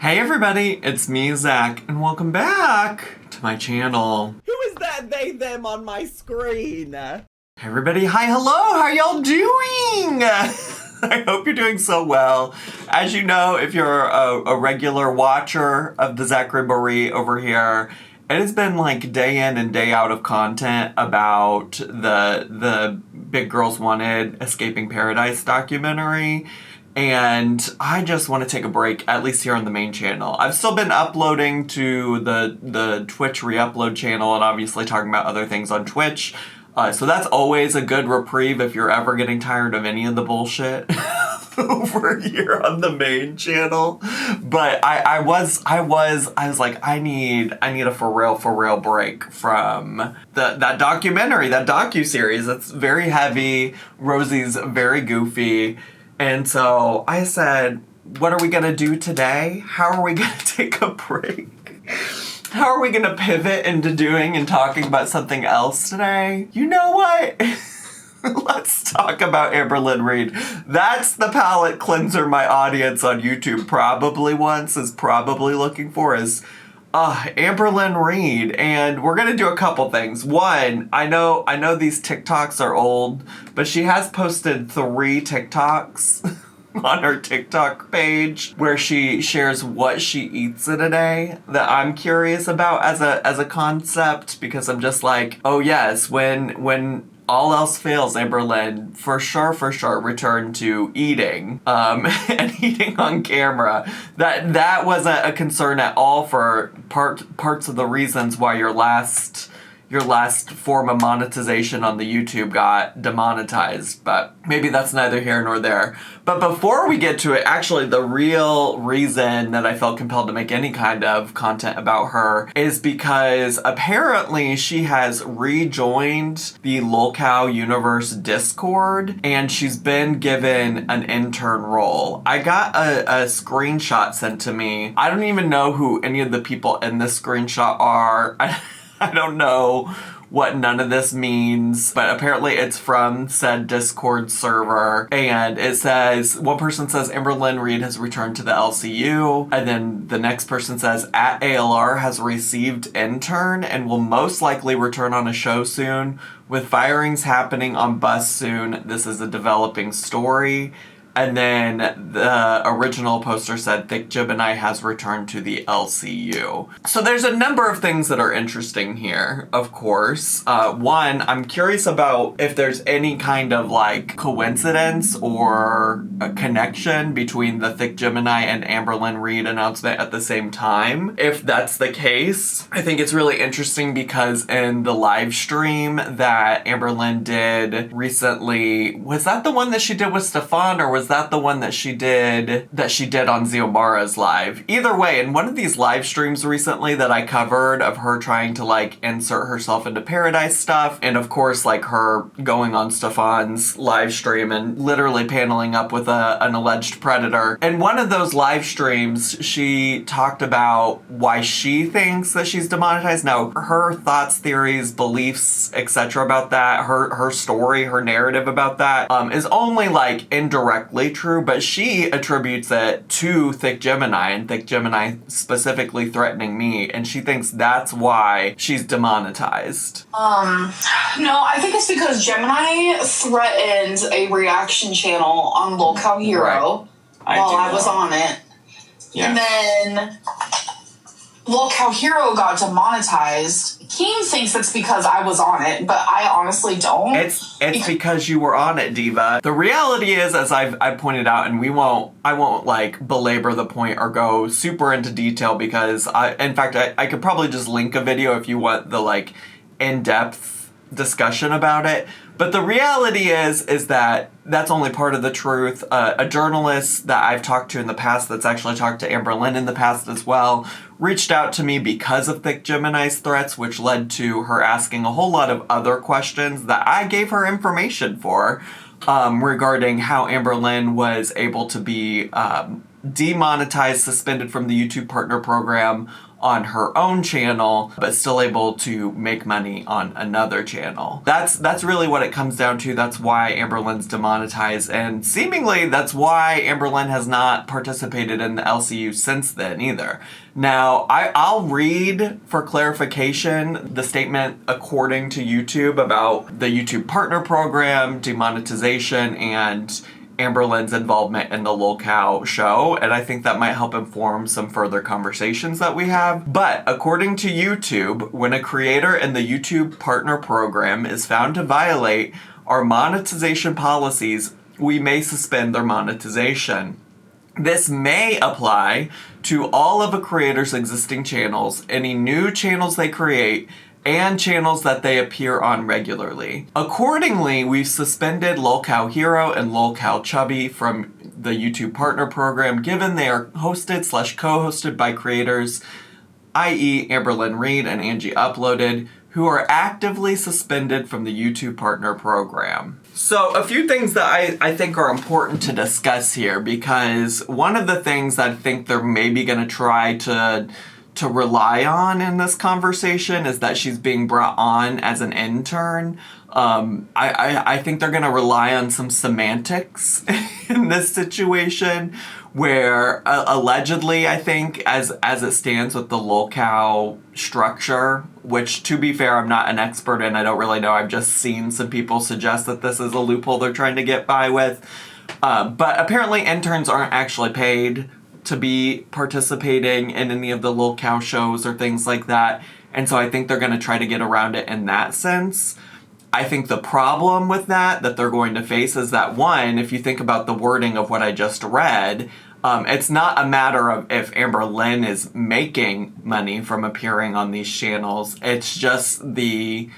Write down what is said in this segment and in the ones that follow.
Hey everybody, it's me, Zach, and welcome back to my channel. Who is that they, them on my screen? Hey everybody, hi, hello, how y'all doing? I hope you're doing so well. As you know, if you're a regular watcher of the Zacharymike over here, it has been like day in and day out of content about the Big Girls Wanted Escaping Paradise documentary. And I just want to take a break, at least here on the main channel. I've still been uploading to the Twitch re-upload channel and obviously talking about other things on Twitch. So that's always a good reprieve if you're ever getting tired of any of the bullshit over here on the main channel. But I was like, I need a for real break from that documentary, that docuseries. It's very heavy. Rosie's very goofy. And so I said, what are we going to do today? How are we going to take a break? How are we going to pivot into doing and talking about something else today? You know what? Let's talk about Amberlynn Reid. That's the palate cleanser my audience on YouTube probably is probably looking for is Amberlynn Reid. And we're going to do a couple things. One, I know these TikToks are old, but she has posted 3 TikToks on her TikTok page where she shares what she eats in a day that I'm curious about as a concept, because I'm just like, oh yes, when all else fails, Amberlynn, for sure, return to eating, and eating on camera. That wasn't a concern at all for parts of the reasons why your last form of monetization on the YouTube got demonetized, but maybe that's neither here nor there. But before we get to it, actually the real reason that I felt compelled to make any kind of content about her is because apparently she has rejoined the Lolcow Universe Discord, and she's been given an intern role. I got a screenshot sent to me. I don't even know who any of the people in this screenshot are. I don't know what none of this means, but apparently it's from said Discord server, and it says, one person says Amberlynn Reid has returned to the LCU, and then the next person says at ALR has received intern and will most likely return on a show soon, with firings happening on bus soon. This is a developing story. And then the original poster said Thick Gemini has returned to the LCU. So there's a number of things that are interesting here, of course. One, I'm curious about if there's any kind of like coincidence or a connection between the Thick Gemini and Amberlynn Reid announcement at the same time. If that's the case, I think it's really interesting because in the live stream that Amberlynn did recently, was that the one that she did with Stefan, or was that the one that she did on Xiomara's live? Either way, in one of these live streams recently that I covered of her trying to like insert herself into Paradise stuff, and of course like her going on Stefan's live stream and literally paneling up with an alleged predator. In one of those live streams, she talked about why she thinks that she's demonetized. Now, her thoughts, theories, beliefs, etc. about that, her story, her narrative about that, is only like indirectly true, but she attributes it to Thick Gemini, and Thick Gemini specifically threatening me, and she thinks that's why she's demonetized. No, I think it's because Gemini threatened a reaction channel on Lolcow Hero while I was on it. Yeah. And then Lolcow Hero got demonetized. He thinks it's because I was on it, but I honestly don't. It's because you were on it, Diva. The reality is, as I've pointed out, and I won't like belabor the point or go super into detail, because in fact I could probably just link a video if you want the like in-depth discussion about it. But the reality is that that's only part of the truth. A journalist that I've talked to in the past, that's actually talked to Amberlynn in the past as well, reached out to me because of Thick Gemini's threats, which led to her asking a whole lot of other questions that I gave her information for, regarding how Amberlynn was able to be demonetized, suspended from the YouTube Partner Program on her own channel, but still able to make money on another channel. That's really what it comes down to. That's why Amberlynn's demonetized, and seemingly that's why Amberlynn has not participated in the LCU since then either. Now, I'll read for clarification the statement according to YouTube about the YouTube Partner Program, demonetization, and Amberlynn's involvement in the lolcow show, and I think that might help inform some further conversations that we have. But according to YouTube, when a creator in the YouTube Partner Program is found to violate our monetization policies, we may suspend their monetization. This may apply to all of a creator's existing channels, any new channels they create, and channels that they appear on regularly. Accordingly, we've suspended lolcow Hero and lolcow Chubby from the YouTube Partner Program, given they are hosted/co-hosted by creators, i.e. Amberlynn Reed and Angie Uploaded, who are actively suspended from the YouTube Partner Program. So a few things that I think are important to discuss here, because one of the things that I think they're maybe going to try to rely on in this conversation is that she's being brought on as an intern. I think they're going to rely on some semantics in this situation where allegedly, I think, as it stands with the lolcow structure, which, to be fair, I'm not an expert in, I don't really know, I've just seen some people suggest that this is a loophole they're trying to get by with. But apparently interns aren't actually paid to be participating in any of the lolcow shows or things like that. And so I think they're going to try to get around it in that sense. I think the problem with that they're going to face is that, one, if you think about the wording of what I just read, it's not a matter of if Amberlynn is making money from appearing on these channels. It's just the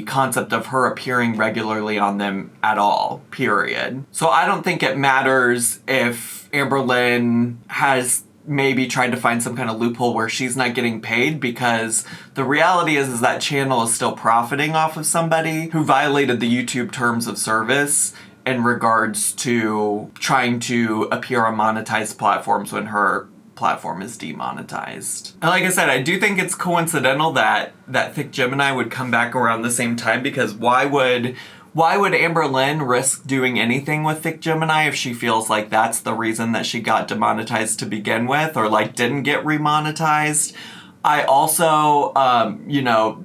concept of her appearing regularly on them at all, period. So I don't think it matters if Amberlynn has maybe tried to find some kind of loophole where she's not getting paid, because the reality is that channel is still profiting off of somebody who violated the YouTube terms of service in regards to trying to appear on monetized platforms when her platform is demonetized. And like I said, I do think it's coincidental that Thick Gemini would come back around the same time, because why would Amberlynn risk doing anything with Thick Gemini if she feels like that's the reason that she got demonetized to begin with, or like didn't get remonetized? I also,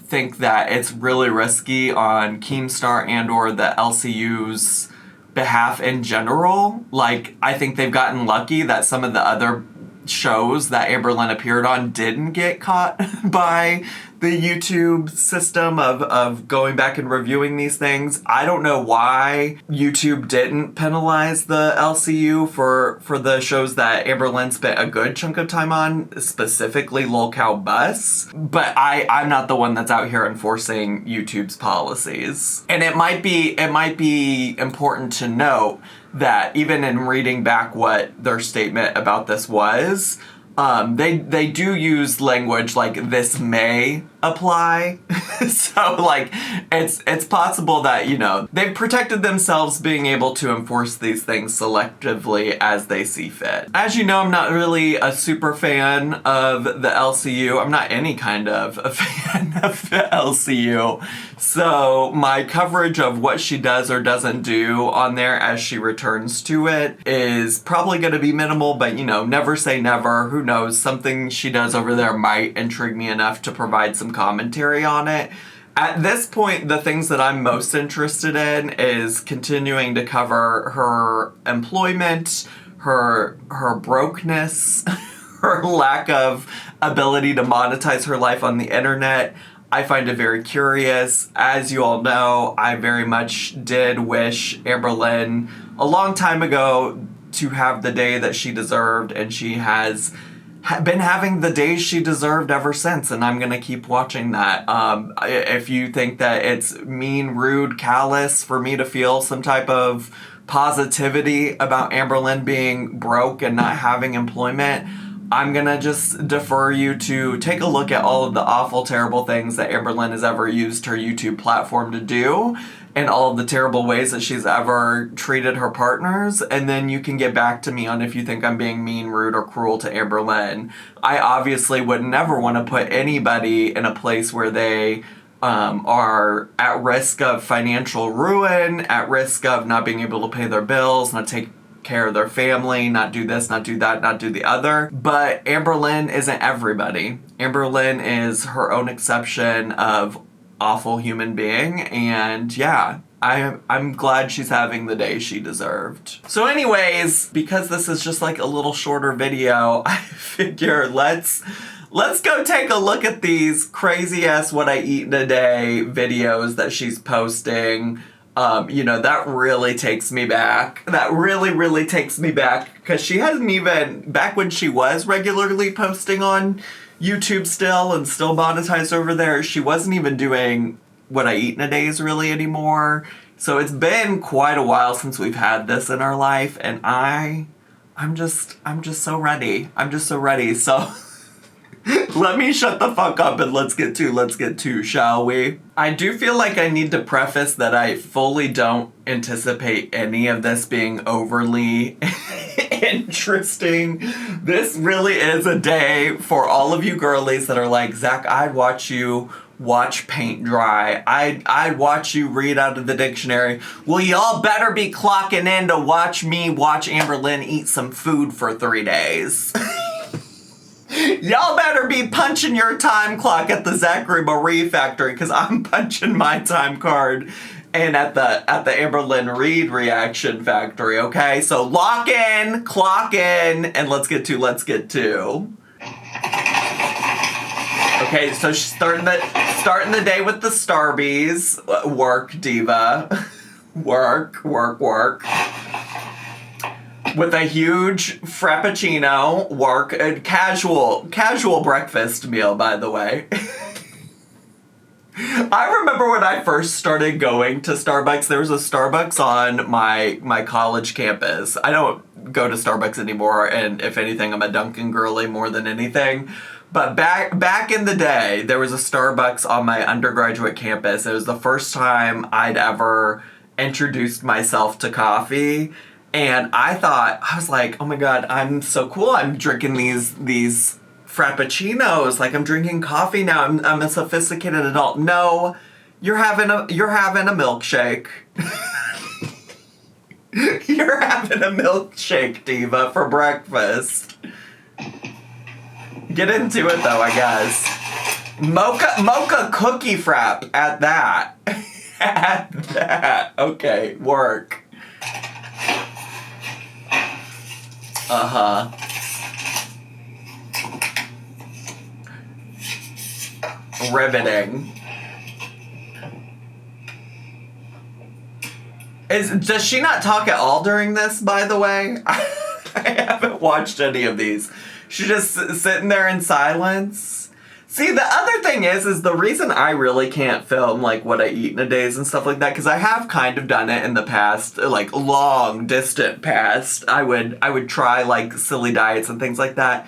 think that it's really risky on Keemstar and or the LCU's behalf in general. Like, I think they've gotten lucky that some of the other shows that Amberlynn appeared on didn't get caught by the YouTube system of going back and reviewing these things. I don't know why YouTube didn't penalize the LCU for the shows that Amberlynn spent a good chunk of time on, specifically lolcow Bus. But I'm not the one that's out here enforcing YouTube's policies. And it might be important to note that even in reading back what their statement about this was, they do use language like this may apply. So like it's possible that, they've protected themselves being able to enforce these things selectively as they see fit. As you know, I'm not really a super fan of the LCU. I'm not any kind of a fan of the LCU. So my coverage of what she does or doesn't do on there as she returns to it is probably going to be minimal, but never say never. Who knows? Something she does over there might intrigue me enough to provide some commentary on it. At this point, the things that I'm most interested in is continuing to cover her employment, her brokenness, her lack of ability to monetize her life on the internet. I find it very curious. As you all know, I very much did wish Amberlynn a long time ago to have the day that she deserved, and she has been having the days she deserved ever since, and I'm gonna keep watching that. If you think that it's mean, rude, callous for me to feel some type of positivity about Amberlynn being broke and not having employment, I'm gonna just defer you to take a look at all of the awful, terrible things that Amberlynn has ever used her YouTube platform to do, and all of the terrible ways that she's ever treated her partners. And then you can get back to me on if you think I'm being mean, rude, or cruel to Amberlynn. I obviously would never want to put anybody in a place where they are at risk of financial ruin, at risk of not being able to pay their bills, not take care of their family, not do this, not do that, not do the other. But Amberlynn isn't everybody. Amberlynn is her own exception of awful human being, and yeah, I'm glad she's having the day she deserved. So anyways, because this is just like a little shorter video, I figure let's go take a look at these crazy ass what I eat in a day videos that she's posting. You know, that really takes me back. That really takes me back, because she hasn't even, back when she was regularly posting on YouTube still and still monetized over there, she wasn't even doing what I eat in a days really anymore. So it's been quite a while since we've had this in our life, and I'm just so ready. I'm just so ready. So let me shut the fuck up and let's get to, shall we? I do feel like I need to preface that I fully don't anticipate any of this being overly interesting. This really is a day for all of you girlies that are like, Zach, I'd watch you watch paint dry. I'd watch you read out of the dictionary. Well, y'all better be clocking in to watch me watch Amberlynn eat some food for 3 days. Y'all better be punching your time clock at the Zachary Marie factory, because I'm punching my time card and at the Amberlynn Reed reaction factory, okay? So lock in, clock in, and let's get to. Okay, so she's starting the day with the Starbies. Work, diva. Work. With a huge frappuccino, work, and casual breakfast meal, by the way. I remember when I first started going to Starbucks, there was a Starbucks on my college campus. I don't go to Starbucks anymore, and if anything, I'm a Dunkin' girly more than anything. But back in the day, there was a Starbucks on my undergraduate campus. It was the first time I'd ever introduced myself to coffee. And I was like, oh my God, I'm so cool. I'm drinking these frappuccinos. Like, I'm drinking coffee now. I'm a sophisticated adult. No, you're having a milkshake. You're having a milkshake, diva, for breakfast. Get into it though, I guess. Mocha cookie frap at that. At that. Okay, work. Uh-huh. Riveting. Does she not talk at all during this, by the way? I haven't watched any of these. She's just sitting there in silence. See, the other thing is the reason I really can't film, like, what I eat in a days and stuff like that, because I have kind of done it in the past, like, long, distant past. I would try, like, silly diets and things like that.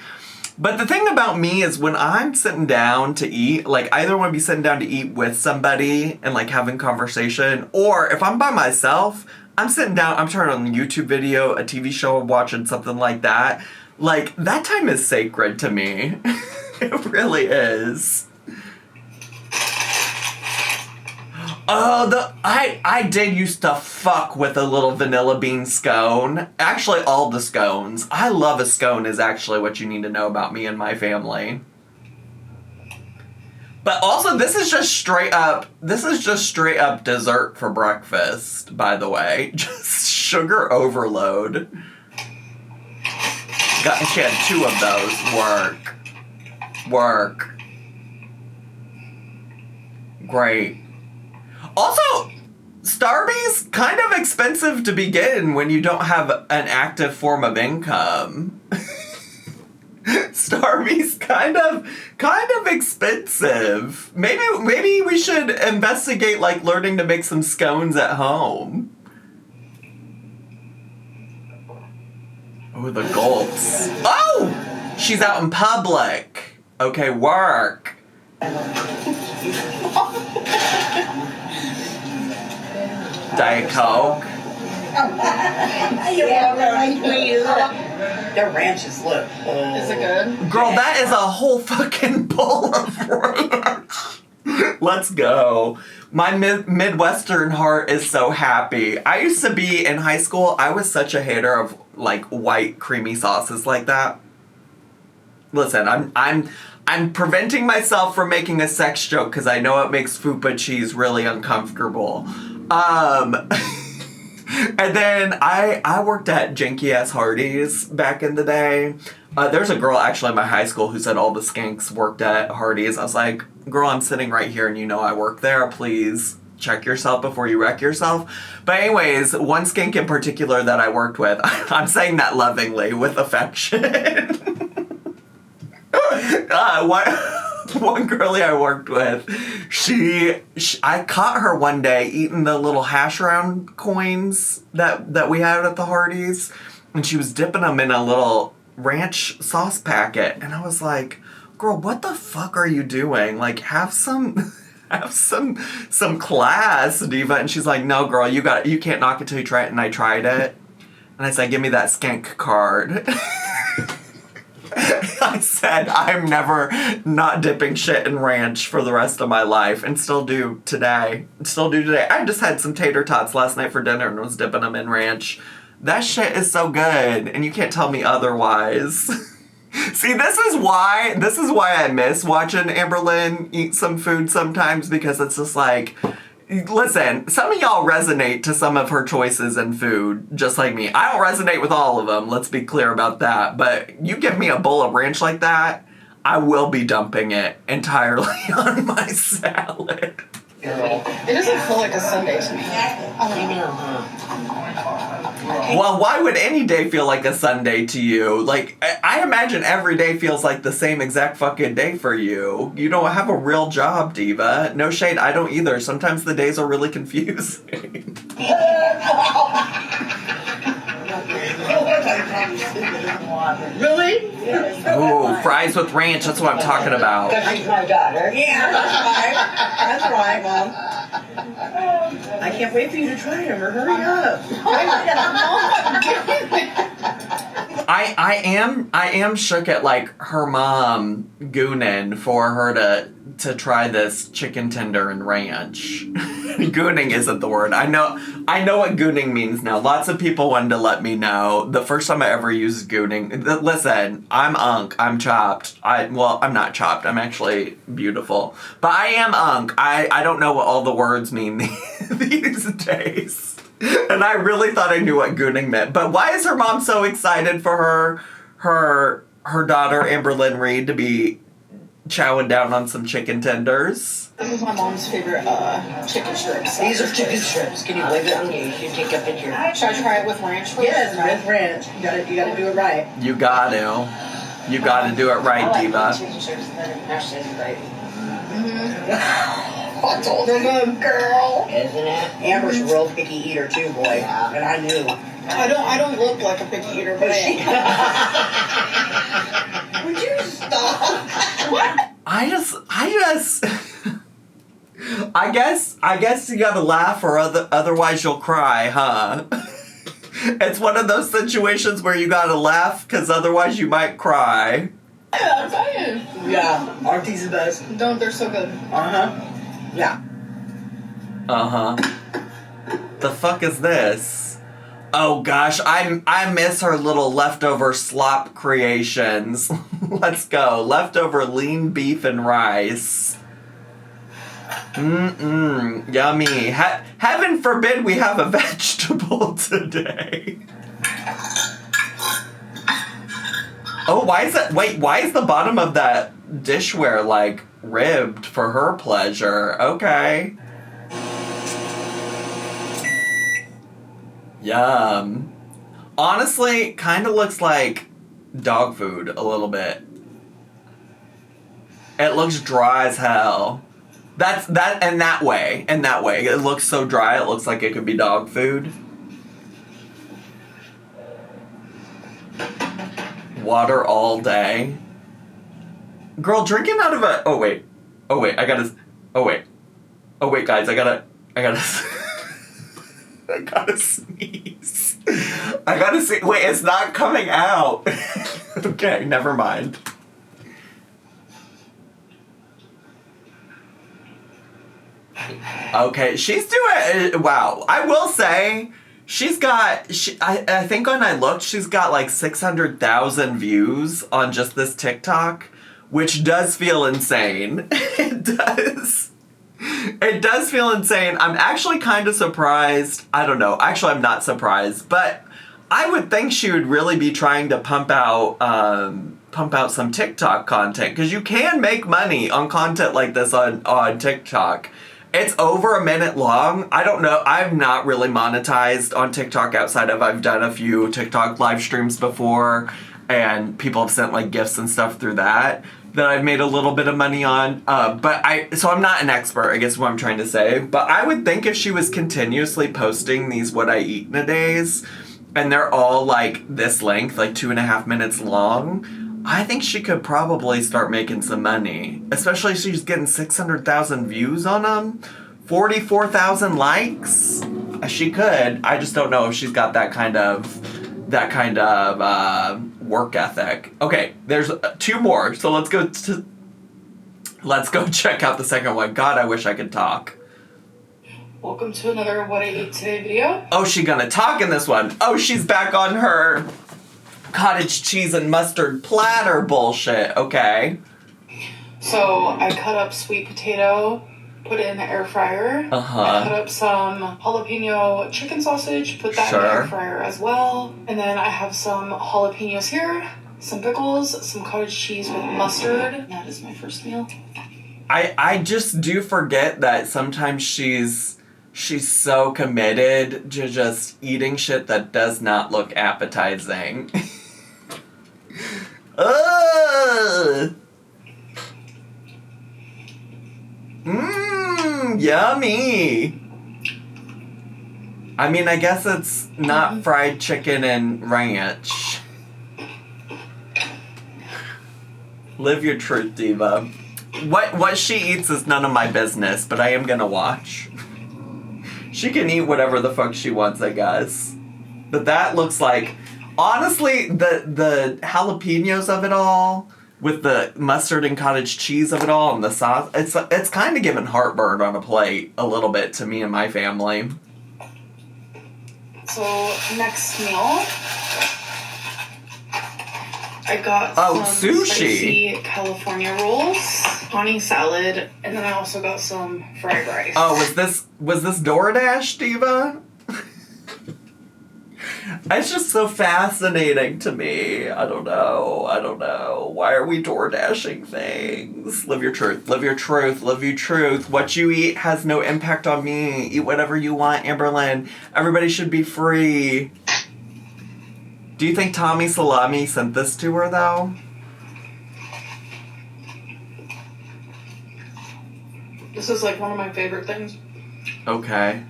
But the thing about me is when I'm sitting down to eat, like, I either want to be sitting down to eat with somebody and, like, having conversation, or if I'm by myself, I'm sitting down, I'm turning on a YouTube video, a TV show, watching something like that. Like, that time is sacred to me. It really is. Oh, I did used to fuck with a little vanilla bean scone. Actually, all the scones. I love a scone is actually what you need to know about me and my family. But also, this is just straight up dessert for breakfast, by the way. Just sugar overload. She had 2 of those. Work. Great. Also, Starbies, kind of expensive to begin when you don't have an active form of income. Starbies, kind of expensive. Maybe we should investigate, like, learning to make some scones at home. Oh, the gulps. Oh! She's out in public. Okay, work. Diet Coke. Their ranches look. Is it good? Girl, that is a whole fucking bowl of ranch. Let's go. My Midwestern heart is so happy. I used to be in high school, I was such a hater of like white creamy sauces like that. Listen, I'm preventing myself from making a sex joke because I know it makes fupa cheese really uncomfortable. And then I worked at Janky Ass Hardee's back in the day. There's a girl actually in my high school who said all the skanks worked at Hardee's. I was like, girl, I'm sitting right here and you know I work there. Please check yourself before you wreck yourself. But anyways, one skank in particular that I worked with, I'm saying that lovingly, with affection. One girlie I worked with, I caught her one day eating the little hash round coins that we had at the Hardee's, and she was dipping them in a little ranch sauce packet, and I was like, girl, what the fuck are you doing? Like, have some class, diva. And she's like, no, girl, you can't knock it till you try it. And I tried it, and I said, give me that skank card. I said, I'm never not dipping shit in ranch for the rest of my life, and still do today. I just had some tater tots last night for dinner and was dipping them in ranch. That shit is so good, and you can't tell me otherwise. See, this is why I miss watching Amberlynn eat some food sometimes, because it's just like, listen, some of y'all resonate to some of her choices in food, just like me. I don't resonate with all of them, let's be clear about that. But you give me a bowl of ranch like that, I will be dumping it entirely on my salad. It doesn't feel like a Sunday to me. Well, why would any day feel like a Sunday to you? Like, I imagine every day feels like the same exact fucking day for you. You don't have a real job, diva. No shade, I don't either. Sometimes the days are really confusing. Really? Ooh, fries with ranch, that's what I'm talking about. Because she's my daughter. Yeah, that's right, Mom. I can't wait for you to try them, or hurry up. I am shook at like her mom gooning for her to try this chicken tender and ranch. Gooning isn't the word. I know what gooning means now. Lots of people wanted to let me know. The first time I ever used gooning. Listen, I'm unk. I'm chopped. I'm not chopped. I'm actually beautiful. But I am unk. I don't know what all the words mean these days. And I really thought I knew what gooning meant. But why is her mom so excited for her daughter Amberlynn Reed to be chowing down on some chicken tenders? This is my mom's favorite chicken strips. These are chicken strips. Can you believe it? You should take a picture. Should I try it with ranch? Yes, with ranch. You gotta do it right. You got to do it right, diva. Chicken strips and then mashed it right. I told her, girl. Isn't it? Amber's a real picky eater too, boy. Yeah. And I knew. I don't look like a picky eater, but Would you stop? What? I guess you gotta laugh or otherwise you'll cry, huh? It's one of those situations where you gotta laugh because otherwise you might cry. Yeah, I'm saying. Yeah, aren't these the best? Don't, they're so good. Uh-huh. Yeah. Uh-huh. The fuck is this? Oh gosh, I miss her little leftover slop creations. Let's go. Leftover lean beef and rice. Yummy. Heaven forbid we have a vegetable today. Oh, why is the bottom of that dishware like ribbed for her pleasure? Okay. Yum. Honestly, kind of looks like dog food a little bit. It looks dry as hell. In that way. It looks so dry, it looks like it could be dog food. Water all day. Girl, drinking out of a... Oh, wait, guys, I gotta... I gotta sneeze. I gotta see. Wait, it's not coming out. Okay, never mind. Okay, she's doing. Wow, I will say, she's got. I think when I looked, she's got like 600,000 views on just this TikTok, which does feel insane. It does. It does feel insane. I'm actually kind of surprised. I don't know. Actually, I'm not surprised, but I would think she would really be trying to pump out some TikTok content, because you can make money on content like this on TikTok. It's over a minute long. I don't know. I'm not really monetized on TikTok outside of I've done a few TikTok live streams before, and people have sent like gifts and stuff through that I've made a little bit of money on. So I'm not an expert, I guess is what I'm trying to say. But I would think if she was continuously posting these what I eat in a days, and they're all like this length, like 2.5 minutes long, I think she could probably start making some money. Especially if she's getting 600,000 views on them, 44,000 likes. She could. I just don't know if she's got that kind of work ethic. Okay, there's 2 more. So let's go check out the second one. God, I wish I could talk. Welcome to another What I Ate Today video. Oh, she gonna talk in this one. Oh, she's back on her cottage cheese and mustard platter bullshit. Okay. So I cut up sweet potato, put it in the air fryer. I cut up some jalapeno chicken sausage, put that in the air fryer as well. And then I have some jalapenos here, some pickles, some cottage cheese with mustard. That is my first meal. I just do forget that sometimes she's so committed to just eating shit that does not look appetizing. Ugh. Yummy. I mean, I guess it's not fried chicken and ranch. Live your truth, diva. What she eats is none of my business, but I am gonna watch. She can eat whatever the fuck she wants, I guess. But that looks like, honestly, the jalapenos of it all, with the mustard and cottage cheese of it all and the sauce, it's kind of giving heartburn on a plate a little bit to me and my family. So, next meal, I got some sushi. Spicy California rolls, honey salad, and then I also got some fried rice. Oh, was this DoorDash, diva? It's just so fascinating to me. I don't know. Why are we DoorDashing things? Live your truth. Live your truth. Live your truth. What you eat has no impact on me. Eat whatever you want, Amberlynn. Everybody should be free. Do you think Tommy Salami sent this to her, though? This is like one of my favorite things. Okay.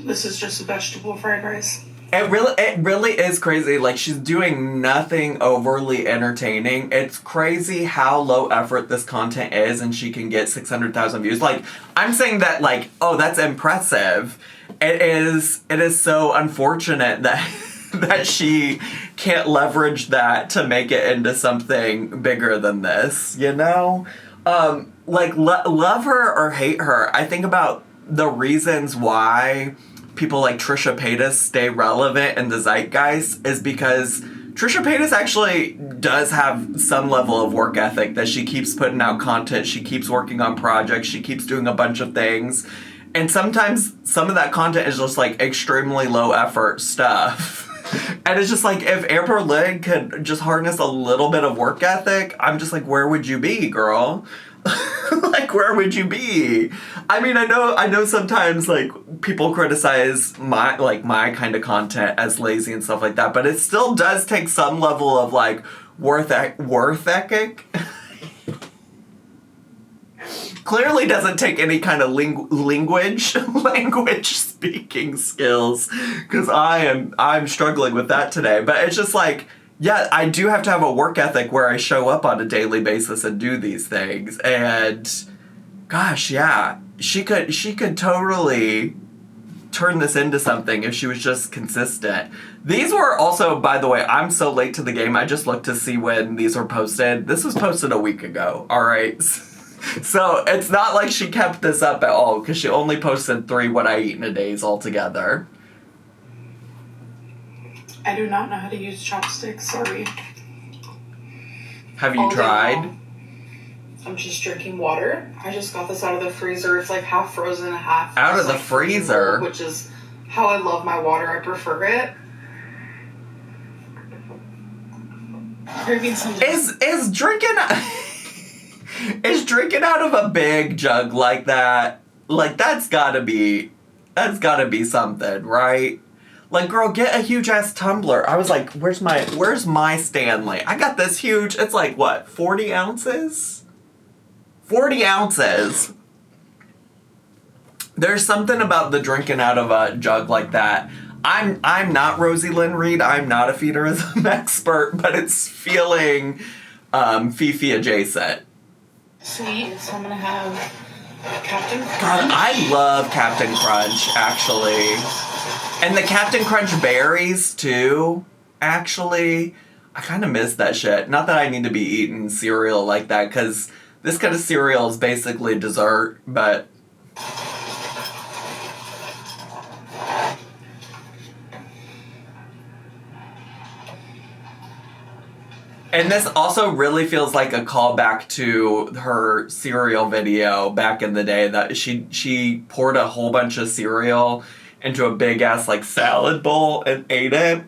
This is just a vegetable fried rice. It really is crazy. Like, she's doing nothing overly entertaining. It's crazy how low effort this content is, and she can get 600,000 views. Like, I'm saying that, like, oh, that's impressive. It is so unfortunate that she can't leverage that to make it into something bigger than this, you know? Love her or hate her, I think about the reasons why people like Trisha Paytas stay relevant in the zeitgeist is because Trisha Paytas actually does have some level of work ethic, that she keeps putting out content, she keeps working on projects, she keeps doing a bunch of things. And sometimes some of that content is just like extremely low effort stuff. And it's just like, if Amberlynn could just harness a little bit of work ethic, I'm just like, where would you be, girl? Like, where would you be? I mean, I know sometimes, like, people criticize my kind of content as lazy and stuff like that, but it still does take some level of, like, worth ethic. Clearly doesn't take any kind of language speaking skills, because I'm struggling with that today. But it's just like, yeah, I do have to have a work ethic where I show up on a daily basis and do these things. And Gosh, yeah. She could totally turn this into something if she was just consistent. These were also, by the way, I'm so late to the game. I just looked to see when these were posted. This was posted a week ago, all right? So it's not like she kept this up at all, because she only posted 3 What I Eat in a Days altogether. I do not know how to use chopsticks, sorry. Have you tried? I'm just drinking water. I just got this out of the freezer. It's like half frozen, half... Out of the freezer? Cold, which is how I love my water. I prefer it. Is drinking... Is drinking out of a big jug like that, like, that's gotta be something, right? Like, girl, get a huge ass tumbler. I was like, where's my Stanley? I got this huge, it's like, what, 40 ounces? 40 ounces. There's something about the drinking out of a jug like that. I'm not Rosie Lynn Reed. I'm not a feederism expert, but it's feeling Fifi adjacent. Sweet, so I'm gonna have Captain Crunch. God, I love Captain Crunch, actually. And the Captain Crunch berries, too, actually. I kind of miss that shit. Not that I need to be eating cereal like that, because this kind of cereal is basically dessert, but... And this also really feels like a callback to her cereal video back in the day, that she poured a whole bunch of cereal into a big ass like salad bowl and ate it.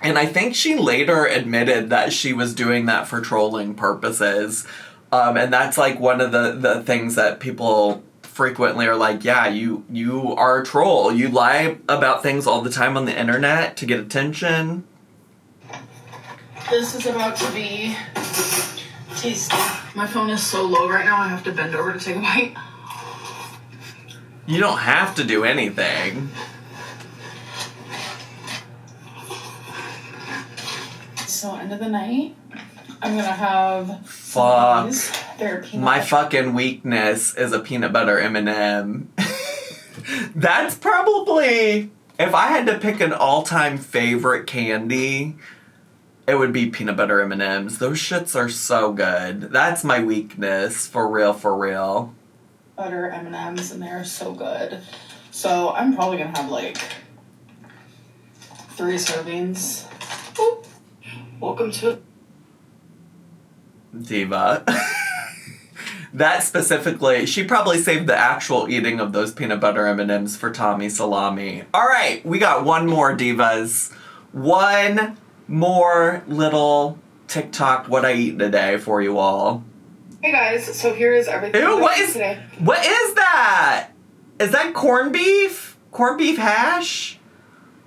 And I think she later admitted that she was doing that for trolling purposes. And that's like one of the things that people frequently are like, yeah, you are a troll. You lie about things all the time on the internet to get attention. This is about to be tasty. My phone is so low right now, I have to bend over to take a bite. You don't have to do anything. So, end of the night, I'm gonna have... Fuck. They're peanut My butter. fucking weakness is a peanut butter M&M. That's probably... If I had to pick an all-time favorite candy... It would be peanut butter M&Ms. Those shits are so good. That's my weakness, for real, for real. Butter M&Ms, and they're so good. So I'm probably gonna have like 3 servings. Oop. Welcome to Diva. That specifically, she probably saved the actual eating of those peanut butter M&Ms for Tommy Salami. All right, we got one more, Divas. One more little TikTok what I eat in a day for you all. Hey guys, so here is everything. Ew, what is that? Is that corned beef? Corned beef hash?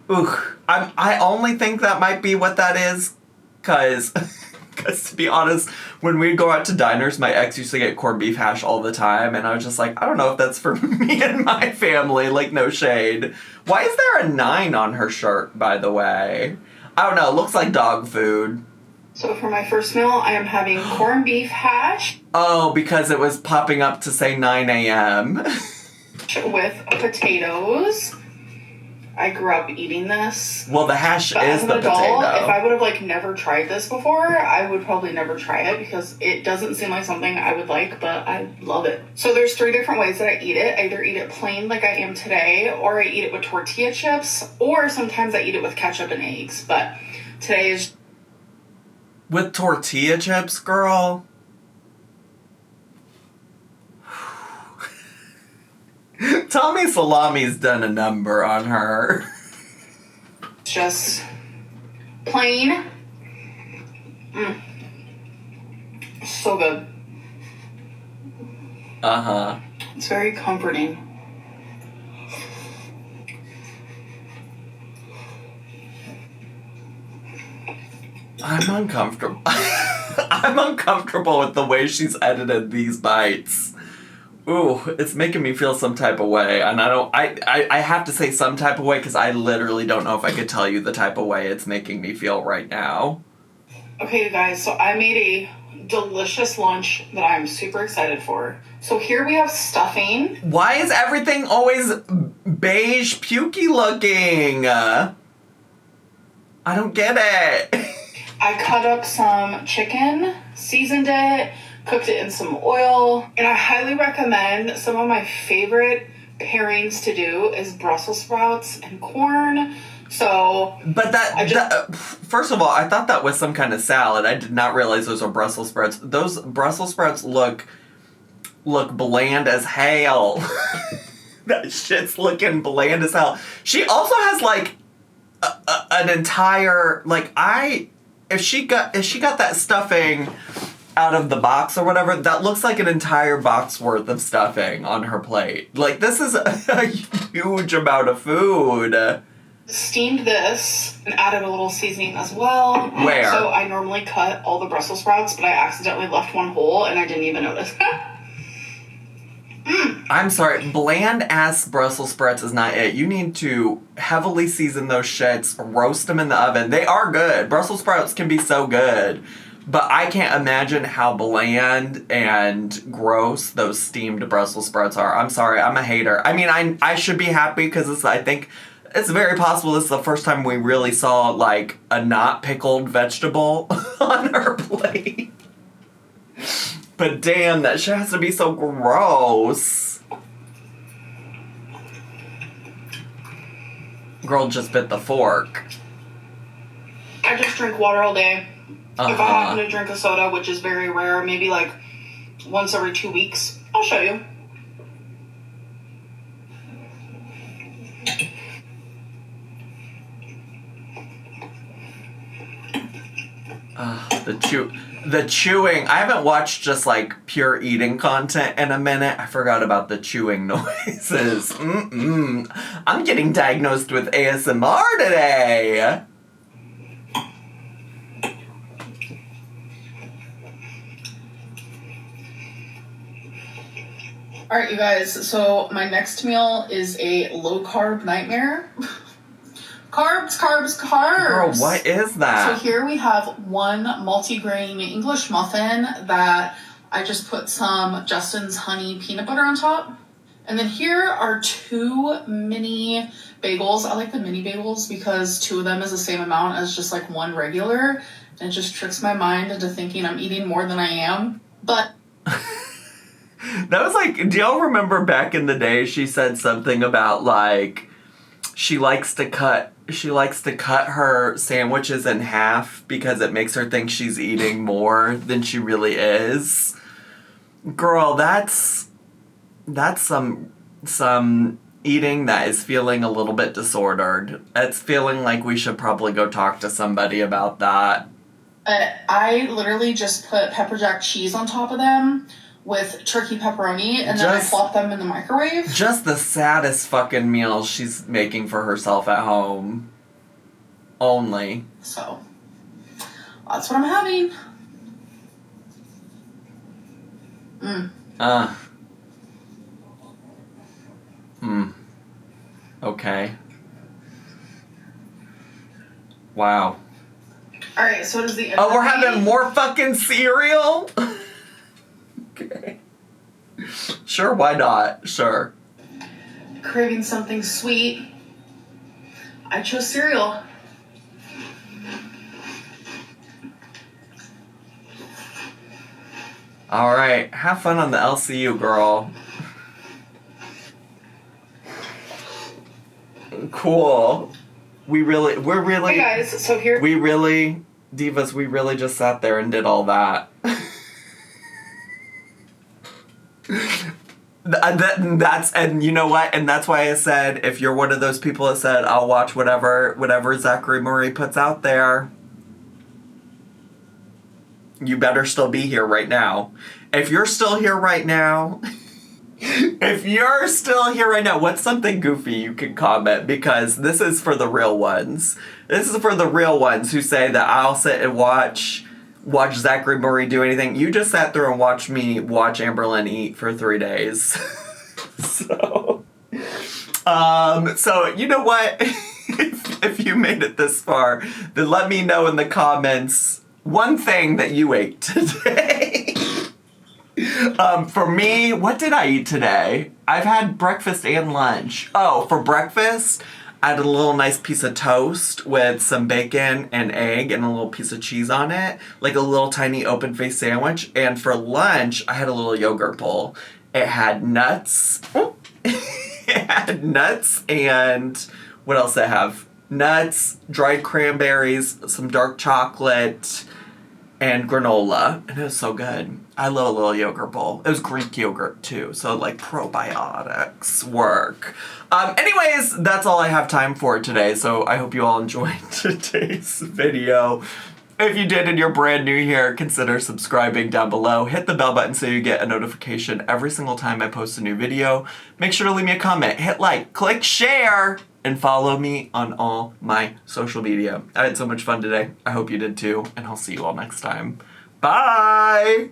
Ooh, I only think that might be what that is, cause to be honest, when we'd go out to diners, my ex used to get corned beef hash all the time, and I was just like, I don't know if that's for me and my family, like, no shade. Why is there a 9 on her shirt, by the way? I don't know, it looks like dog food. So for my first meal, I am having corned beef hash. Oh, because it was popping up to say 9 a.m. with potatoes. I grew up eating this. Well, the hash but is as the an adult, potato. if I would have like never tried this before, I would probably never try it because it doesn't seem like something I would like, but I love it. So there's 3 different ways that I eat it. I either eat it plain like I am today, or I eat it with tortilla chips, or sometimes I eat it with ketchup and eggs. But today is... With tortilla chips, girl? Tommy Salami's done a number on her. Just plain. So good. Uh-huh. It's very comforting. I'm uncomfortable. I'm uncomfortable with the way she's edited these bites. Ooh, it's making me feel some type of way, and I have to say some type of way because I literally don't know if I could tell you the type of way it's making me feel right now. Okay, you guys, so I made a delicious lunch that I'm super excited for. So here we have stuffing. Why is everything always beige, pukey looking? I don't get it. I cut up some chicken, seasoned it, cooked it in some oil, and I highly recommend some of my favorite pairings to do is Brussels sprouts and corn. So, but that first of all, I thought that was some kind of salad. I did not realize those are Brussels sprouts. Those Brussels sprouts look bland as hell. That shit's looking bland as hell. She also has like an entire if she got that stuffing out of the box or whatever, that looks like an entire box worth of stuffing on her plate. Like, this is a huge amount of food. Steamed this and added a little seasoning as well. Where? So I normally cut all the Brussels sprouts, but I accidentally left one whole and I didn't even notice. I'm sorry, bland ass Brussels sprouts is not it. You need to heavily season those shits, roast them in the oven. They are good. Brussels sprouts can be so good. But I can't imagine how bland and gross those steamed Brussels sprouts are. I'm sorry, I'm a hater. I mean, I should be happy because I think it's very possible this is the first time we really saw, like, a not pickled vegetable on her plate. But damn, that shit has to be so gross. Girl just bit the fork. I just drink water all day. If I happen to drink a soda, which is very rare, maybe like once every 2 weeks, I'll show you. The chewing. I haven't watched just like pure eating content in a minute. I forgot about the chewing noises. I'm getting diagnosed with ASMR today. All right, you guys, so my next meal is a low-carb nightmare. Carbs. Girl, what is that? So here we have one multi-grain English muffin that I just put some Justin's honey peanut butter on top. And then here are 2 mini bagels. I like the mini bagels because 2 of them is the same amount as just like one regular. And it just tricks my mind into thinking I'm eating more than I am. But... That was like, do y'all remember back in the day she said something about like she likes to cut her sandwiches in half because it makes her think she's eating more than she really is? Girl, that's some eating that is feeling a little bit disordered. It's feeling like we should probably go talk to somebody about that. I literally just put pepper jack cheese on top of them with turkey pepperoni, and then I flop them in the microwave. Just the saddest fucking meal she's making for herself at home. Only. So, that's what I'm having. Okay. Wow. Alright, so does the... Oh, we're having more fucking cereal? Okay. Sure, why not? Sure. Craving something sweet. I chose cereal. Alright, have fun on the LCU, girl. Cool. We're really... Hey guys, so here... Divas, we really just sat there and did all that. And you know what? And that's why I said, if you're one of those people that said, I'll watch whatever Zachary Murray puts out there, you better still be here right now. If you're still here right now, what's something goofy you can comment? Because this is for the real ones. This is for the real ones who say that I'll sit and watch Zachary Murray do anything. You just sat through and watched me watch Amberlynn eat for 3 days. So you know what? If you made it this far, then let me know in the comments one thing that you ate today. For me, what did I eat today? I've had breakfast and lunch. Oh, for breakfast, I had a little nice piece of toast with some bacon and egg and a little piece of cheese on it. Like a little tiny open-faced sandwich. And for lunch, I had a little yogurt bowl. It had nuts. It had nuts and... what else did I have? Nuts, dried cranberries, some dark chocolate, and granola. And it was so good. I love a little yogurt bowl. It was Greek yogurt too, so like probiotics work. Anyways, that's all I have time for today, so I hope you all enjoyed today's video. If you did and you're brand new here, consider subscribing down below. Hit the bell button so you get a notification every single time I post a new video. Make sure to leave me a comment, hit like, click share, and follow me on all my social media. I had so much fun today. I hope you did too, and I'll see you all next time. Bye!